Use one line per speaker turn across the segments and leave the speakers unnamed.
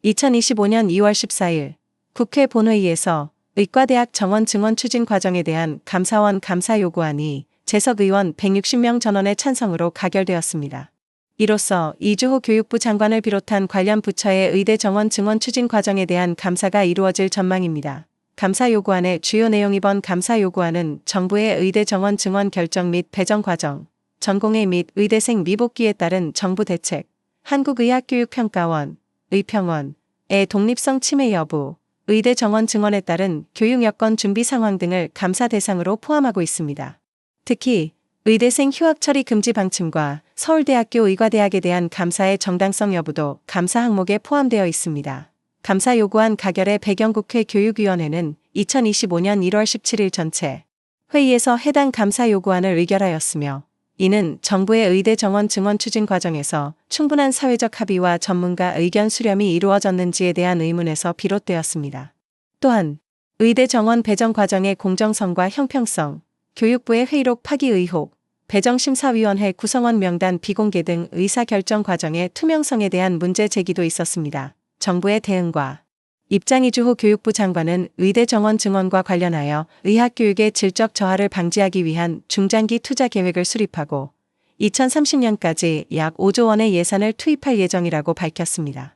2025년 2월 14일 국회 본회의에서 의과대학 정원 증원 추진 과정에 대한 감사원 감사 요구안이 재석 의원 160명 전원의 찬성으로 가결되었습니다. 이로써 이주호 교육부 장관을 비롯한 관련 부처의 의대 정원 증원 추진 과정에 대한 감사가 이루어질 전망입니다. 감사 요구안의 주요 내용. 이번 감사 요구안은 정부의 의대 정원 증원 결정 및 배정 과정, 전공의 및 의대생 미복귀에 따른 정부 대책, 한국의학교육평가원, 의평원의 독립성 침해 여부, 의대 정원 증원에 따른 교육 여건 준비 상황 등을 감사 대상으로 포함하고 있습니다. 특히 의대생 휴학 처리 금지 방침과 서울대학교 의과대학에 대한 감사의 정당성 여부도 감사 항목에 포함되어 있습니다. 감사 요구안 가결의 배경. 국회 교육위원회는 2025년 1월 17일 전체 회의에서 해당 감사 요구안을 의결하였으며, 이는 정부의 의대 정원 증원 추진 과정에서 충분한 사회적 합의와 전문가 의견 수렴이 이루어졌는지에 대한 의문에서 비롯되었습니다. 또한 의대 정원 배정 과정의 공정성과 형평성, 교육부의 회의록 파기 의혹, 배정심사위원회 구성원 명단 비공개 등 의사결정 과정의 투명성에 대한 문제 제기도 있었습니다. 정부의 대응과 입장. 이주호 교육부 장관은 의대 정원 증원과 관련하여 의학교육의 질적 저하를 방지하기 위한 중장기 투자 계획을 수립하고 2030년까지 약 5조 원의 예산을 투입할 예정이라고 밝혔습니다.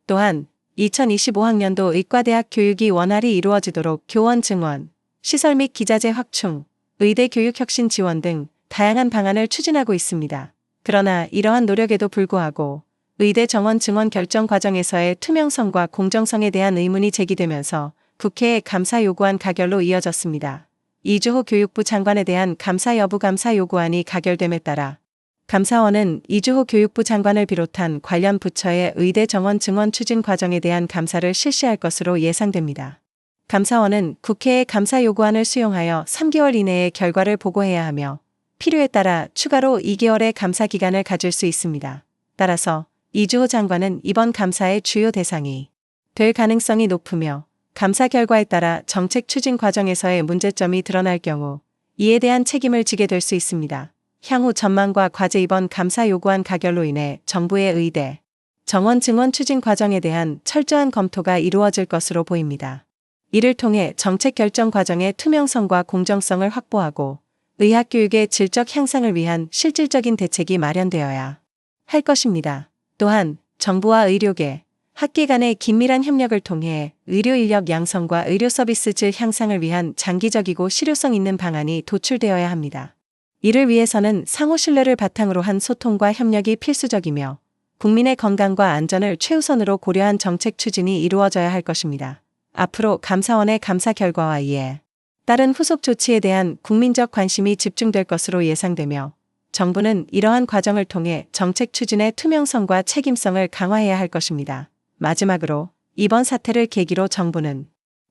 또한 2025학년도 의과대학 교육이 원활히 이루어지도록 교원 증원, 시설 및 기자재 확충, 의대 교육 혁신 지원 등 다양한 방안을 추진하고 있습니다. 그러나 이러한 노력에도 불구하고 의대 정원 증원 결정 과정에서의 투명성과 공정성에 대한 의문이 제기되면서 국회의 감사 요구안 가결로 이어졌습니다. 이주호 교육부 장관에 대한 감사 여부. 감사 요구안이 가결됨에 따라 감사원은 이주호 교육부 장관을 비롯한 관련 부처의 의대 정원 증원 추진 과정에 대한 감사를 실시할 것으로 예상됩니다. 감사원은 국회의 감사 요구안을 수용하여 3개월 이내에 결과를 보고해야 하며, 필요에 따라 추가로 2개월의 감사 기간을 가질 수 있습니다. 따라서 이주호 장관은 이번 감사의 주요 대상이 될 가능성이 높으며, 감사 결과에 따라 정책 추진 과정에서의 문제점이 드러날 경우 이에 대한 책임을 지게 될 수 있습니다. 향후 전망과 과제. 이번 감사 요구안 가결로 인해 정부의 의대 정원 증원 추진 과정에 대한 철저한 검토가 이루어질 것으로 보입니다. 이를 통해 정책 결정 과정의 투명성과 공정성을 확보하고 의학교육의 질적 향상을 위한 실질적인 대책이 마련되어야 할 것입니다. 또한 정부와 의료계, 학계 간의 긴밀한 협력을 통해 의료 인력 양성과 의료 서비스 질 향상을 위한 장기적이고 실효성 있는 방안이 도출되어야 합니다. 이를 위해서는 상호 신뢰를 바탕으로 한 소통과 협력이 필수적이며, 국민의 건강과 안전을 최우선으로 고려한 정책 추진이 이루어져야 할 것입니다. 앞으로 감사원의 감사 결과와 이에 따른 후속 조치에 대한 국민적 관심이 집중될 것으로 예상되며, 정부는 이러한 과정을 통해 정책 추진의 투명성과 책임성을 강화해야 할 것입니다. 마지막으로 이번 사태를 계기로 정부는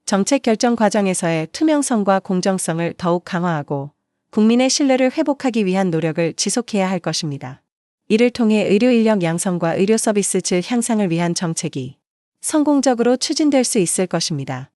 정책 결정 과정에서의 투명성과 공정성을 더욱 강화하고 국민의 신뢰를 회복하기 위한 노력을 지속해야 할 것입니다. 이를 통해 의료 인력 양성과 의료 서비스 질 향상을 위한 정책이 성공적으로 추진될 수 있을 것입니다.